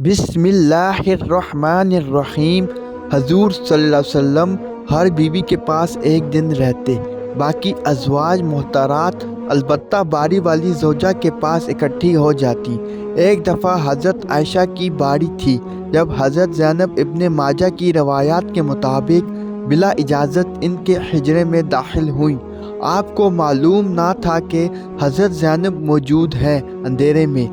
بسم اللہ الرحمن الرحیم۔ حضور صلی اللہ علیہ وسلم ہر بیوی کے پاس ایک دن رہتے، باقی ازواج محترات البتہ باری والی زوجہ کے پاس اکٹھی ہو جاتی۔ ایک دفعہ حضرت عائشہ کی باری تھی جب حضرت زینب ابن ماجہ کی روایات کے مطابق بلا اجازت ان کے حجرے میں داخل ہوئیں۔ آپ کو معلوم نہ تھا کہ حضرت زینب موجود ہیں۔ اندھیرے میں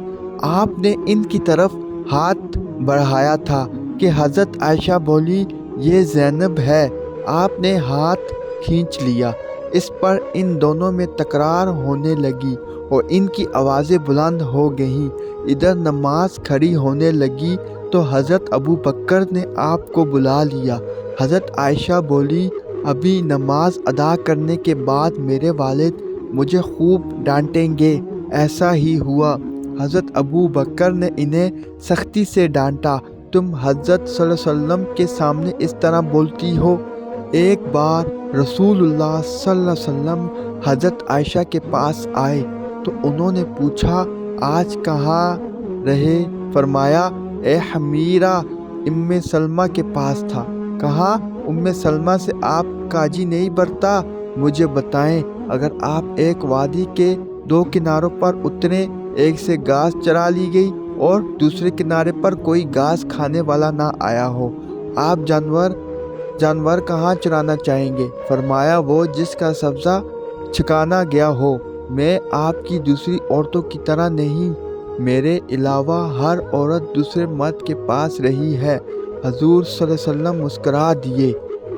آپ نے ان کی طرف ہاتھ بڑھایا تھا کہ حضرت عائشہ بولی، یہ زینب ہے۔ آپ نے ہاتھ کھینچ لیا۔ اس پر ان دونوں میں تکرار ہونے لگی اور ان کی آوازیں بلند ہو گئیں۔ ادھر نماز کھڑی ہونے لگی تو حضرت ابو بکر نے آپ کو بلا لیا۔ حضرت عائشہ بولی، ابھی نماز ادا کرنے کے بعد میرے والد مجھے خوب ڈانٹیں گے۔ ایسا ہی ہوا۔ حضرت ابو بکر نے انہیں سختی سے ڈانٹا، تم حضرت صلی اللہ علیہ وسلم کے سامنے اس طرح بولتی ہو؟ ایک بار رسول اللہ صلی اللہ علیہ وسلم حضرت عائشہ کے پاس آئے تو انہوں نے پوچھا، آج کہاں رہے؟ فرمایا، اے حمیرہ، ام سلمہ کے پاس تھا۔ کہا، ام سلمہ سے آپ کاجی نہیں برتا؟ مجھے بتائیں، اگر آپ ایک وادی کے دو کناروں پر اتریں، ایک سے گھاس چرا لی گئی اور دوسرے کنارے پر کوئی گھاس کھانے والا نہ آیا ہو، آپ جانور کہاں چرانا چاہیں گے؟ فرمایا، وہ جس کا سبزہ چھکانا گیا ہو۔ میں آپ کی دوسری عورتوں کی طرح نہیں، میرے علاوہ ہر عورت دوسرے مرد کے پاس رہی ہے۔ حضور صلی اللہ علیہ وسلم مسکرا دیے۔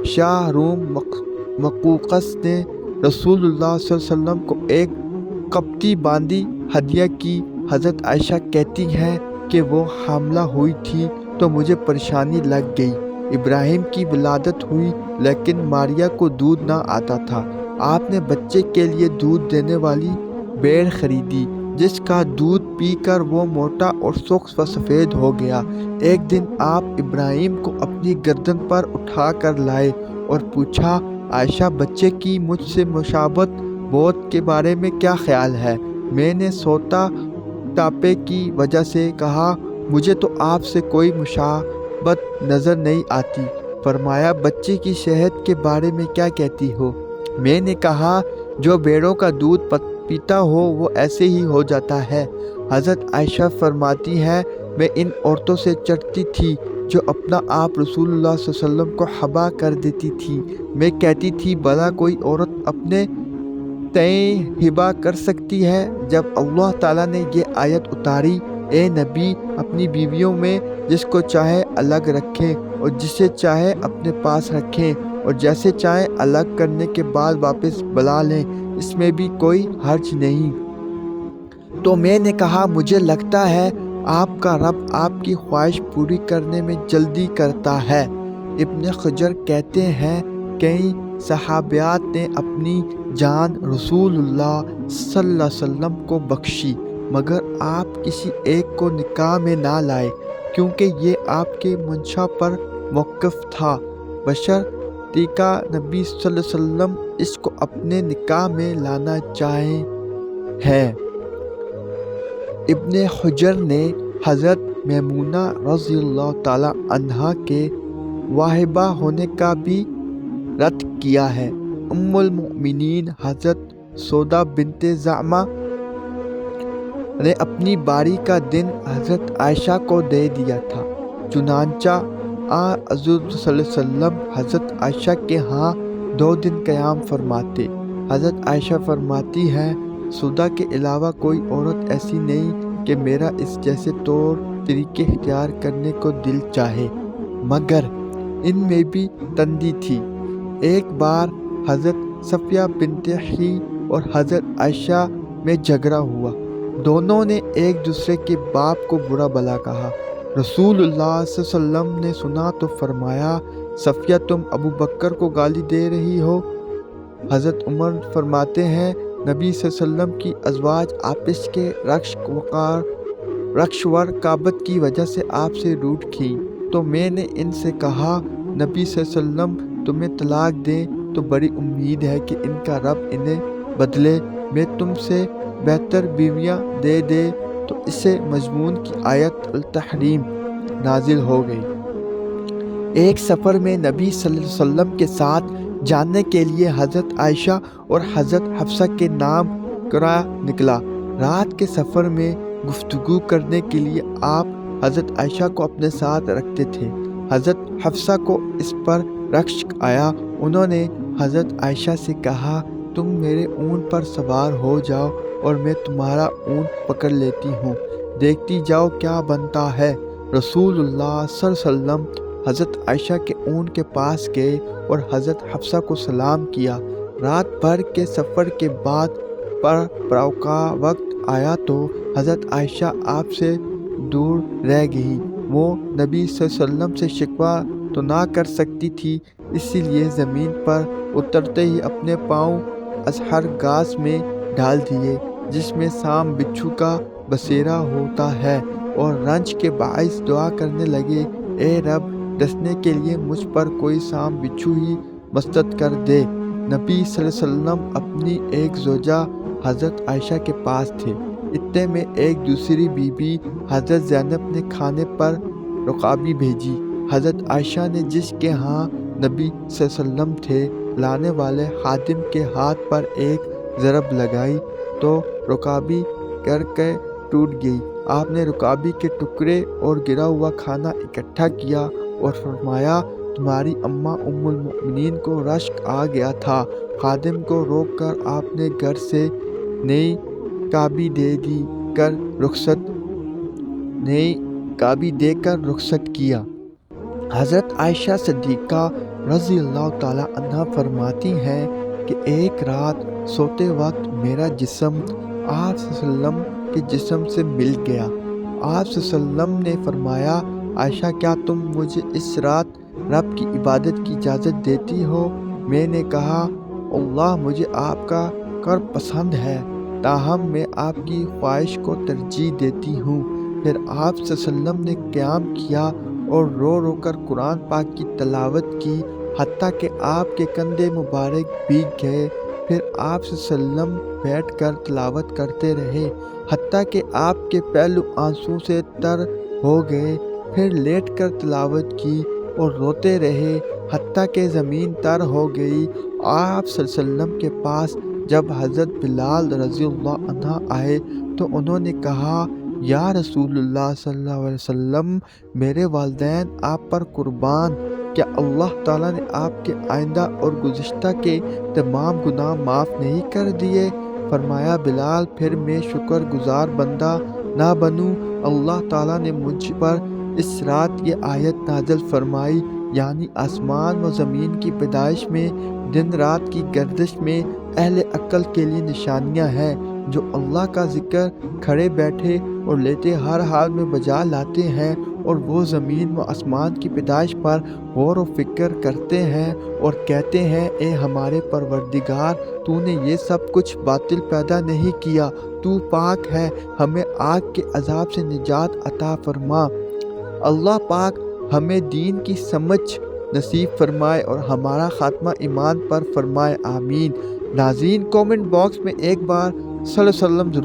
شاہ روم مقوقس نے رسول اللہ صلی اللہ علیہ وسلم کو ایک قبطی باندی ہدیہ کی۔ حضرت عائشہ کہتی ہیں کہ وہ حاملہ ہوئی تھی تو مجھے پریشانی لگ گئی۔ ابراہیم کی ولادت ہوئی لیکن ماریا کو دودھ نہ آتا تھا۔ آپ نے بچے کے لیے دودھ دینے والی بھیڑ خریدی جس کا دودھ پی کر وہ موٹا اور سرخ و سفید ہو گیا۔ ایک دن آپ ابراہیم کو اپنی گردن پر اٹھا کر لائے اور پوچھا، عائشہ بچے کی مجھ سے مشابہت بہت کے بارے میں کیا خیال ہے؟ میں نے سوتا ٹاپے کی وجہ سے کہا، مجھے تو آپ سے کوئی مشابہت نظر نہیں آتی۔ فرمایا، بچے کی صحت کے بارے میں کیا کہتی ہو؟ میں نے کہا، جو بھیڑوں کا دودھ پیتا ہو وہ ایسے ہی ہو جاتا ہے۔ حضرت عائشہ فرماتی ہیں، میں ان عورتوں سے چڑھتی تھی جو اپنا آپ رسول اللہ صلی اللہ علیہ وسلم کو حبا کر دیتی تھی۔ میں کہتی تھی، بھلا کوئی عورت اپنے تئیں ہبا کر سکتی ہے؟ جب اللہ تعالیٰ نے یہ آیت اتاری، اے نبی، اپنی بیویوں میں جس کو چاہے الگ رکھیں اور جسے چاہے اپنے پاس رکھیں اور جیسے چاہے الگ کرنے کے بعد واپس بلا لیں، اس میں بھی کوئی حرج نہیں۔ تو میں نے کہا، مجھے لگتا ہے آپ کا رب آپ کی خواہش پوری کرنے میں جلدی کرتا ہے۔ ابن حجر کہتے ہیں، کئی صحابیات نے اپنی جان رسول اللہ صلی اللہ علیہ وسلم کو بخشی مگر آپ کسی ایک کو نکاح میں نہ لائے کیونکہ یہ آپ کے منشا پر موقف تھا، بشرطیکہ نبی صلی اللہ علیہ وسلم اس کو اپنے نکاح میں لانا چاہے ہیں۔ ابن حجر نے حضرت میمونہ رضی اللہ تعالی عنہا کے واہبہ ہونے کا بھی رد کیا ہے۔ ام المؤمنین حضرت سودا بنت زمعہ نے اپنی باری کا دن حضرت عائشہ کو دے دیا تھا، چنانچہ حضور صلی اللہ علیہ وسلم حضرت عائشہ کے ہاں 2 دن قیام فرماتے۔ حضرت عائشہ فرماتی ہیں، سودا کے علاوہ کوئی عورت ایسی نہیں کہ میرا اس جیسے طور طریقے اختیار کرنے کو دل چاہے، مگر ان میں بھی تندی تھی۔ ایک بار حضرت صفیہ بنت حی اور حضرت عائشہ میں جھگڑا ہوا، دونوں نے ایک دوسرے کے باپ کو برا بھلا کہا۔ رسول اللہ صلی اللہ علیہ وسلم نے سنا تو فرمایا، صفیہ تم ابو بکر کو گالی دے رہی ہو؟ حضرت عمر فرماتے ہیں، نبی صلی اللہ علیہ وسلم کی ازواج آپس کے رکش ورکابت کی وجہ سے آپ سے روٹھ گئیں تو میں نے ان سے کہا، نبی صلی اللہ علیہ وسلم تمہیں طلاق دیں تو بڑی امید ہے کہ ان کا رب انہیں بدلے میں تم سے بہتر بیویاں دے دے تو اسے مضمون کی آیت التحریم نازل ہو گئی۔ ایک سفر میں نبی صلی اللہ علیہ وسلم کے ساتھ جانے کے لیے حضرت عائشہ اور حضرت حفصہ کے نام کرا نکلا۔ رات کے سفر میں گفتگو کرنے کے لیے آپ حضرت عائشہ کو اپنے ساتھ رکھتے تھے۔ حضرت حفصہ کو اس پر رشک آیا۔ انہوں نے حضرت عائشہ سے کہا، تم میرے اونٹ پر سوار ہو جاؤ اور میں تمہارا اونٹ پکڑ لیتی ہوں، دیکھتی جاؤ کیا بنتا ہے۔ رسول اللہ صلی اللہ علیہ وسلم حضرت عائشہ کے اونٹ کے پاس گئے اور حضرت حفصہ کو سلام کیا۔ رات بھر کے سفر کے بعد پڑاؤ کا وقت آیا تو حضرت عائشہ آپ سے دور رہ گئی۔ وہ نبی صلی اللہ علیہ وسلم سے شکوہ تو نہ کر سکتی تھی، اسی لیے زمین پر اترتے ہی اپنے پاؤں ازہر گھاس میں ڈال دیے، جس میں سام بچھو کا بسیرا ہوتا ہے، اور رنج کے باعث دعا کرنے لگے، اے رب، ڈسنے کے لیے مجھ پر کوئی سام بچھو ہی مسلط کر دے۔ نبی صلی اللہ علیہ وسلم اپنی ایک زوجہ حضرت عائشہ کے پاس تھے۔ اتنے میں ایک دوسری بی بی حضرت زینب نے کھانے پر رکابی بھیجی۔ حضرت عائشہ نے جس کے ہاں نبی صلی اللہ علیہ وسلم تھے، لانے والے خادم کے ہاتھ پر ایک ضرب لگائی تو رکابی گر کے ٹوٹ گئی۔ آپ نے رکابی کے ٹکڑے اور گرا ہوا کھانا اکٹھا کیا اور فرمایا، تمہاری اماں ام المؤمنین کو رشک آ گیا تھا۔ خادم کو روک کر آپ نے گھر سے نئی کابی دے کر رخصت کیا۔ حضرت عائشہ صدیقہ رضی اللہ تعالیٰ عنہا فرماتی ہیں کہ ایک رات سوتے وقت میرا جسم آپ صلی اللہ علیہ وسلم کے جسم سے مل گیا۔ آپ صلی اللہ علیہ وسلم نے فرمایا، عائشہ، کیا تم مجھے اس رات رب کی عبادت کی اجازت دیتی ہو؟ میں نے کہا، اللہ، مجھے آپ کا قرب پسند ہے، تاہم میں آپ کی خواہش کو ترجیح دیتی ہوں۔ پھر آپ صلی اللہ علیہ وسلم نے قیام کیا اور رو رو کر قرآن پاک کی تلاوت کی، حتیٰ کہ آپ کے کندھے مبارک بھیگ گئے۔ پھر آپ صلی اللہ علیہ وسلم بیٹھ کر تلاوت کرتے رہے، حتیٰ کہ آپ کے پہلو آنسو سے تر ہو گئے۔ پھر لیٹ کر تلاوت کی اور روتے رہے، حتیٰ کہ زمین تر ہو گئی۔ آپ صلی اللہ علیہ وسلم کے پاس جب حضرت بلال رضی اللہ عنہ آئے تو انہوں نے کہا، یا رسول اللہ صلی اللہ علیہ وسلم، میرے والدین آپ پر قربان، کیا اللہ تعالیٰ نے آپ کے آئندہ اور گزشتہ کے تمام گناہ معاف نہیں کر دیے؟ فرمایا، بلال، پھر میں شکر گزار بندہ نہ بنوں؟ اللہ تعالیٰ نے مجھ پر اس رات یہ آیت نازل فرمائی، یعنی آسمان و زمین کی پیدائش میں، دن رات کی گردش میں اہل عقل کے لیے نشانیاں ہیں، جو اللہ کا ذکر کھڑے بیٹھے اور لیتے ہر حال میں بجا لاتے ہیں، اور وہ زمین و آسمان کی پیدائش پر غور و فکر کرتے ہیں اور کہتے ہیں، اے ہمارے پروردگار، تو نے یہ سب کچھ باطل پیدا نہیں کیا، تو پاک ہے، ہمیں آگ کے عذاب سے نجات عطا فرما۔ اللہ پاک ہمیں دین کی سمجھ نصیب فرمائے اور ہمارا خاتمہ ایمان پر فرمائے، آمین۔ ناظرین، کومنٹ باکس میں ایک بار صلی اللہ علیہ وسلم ضرور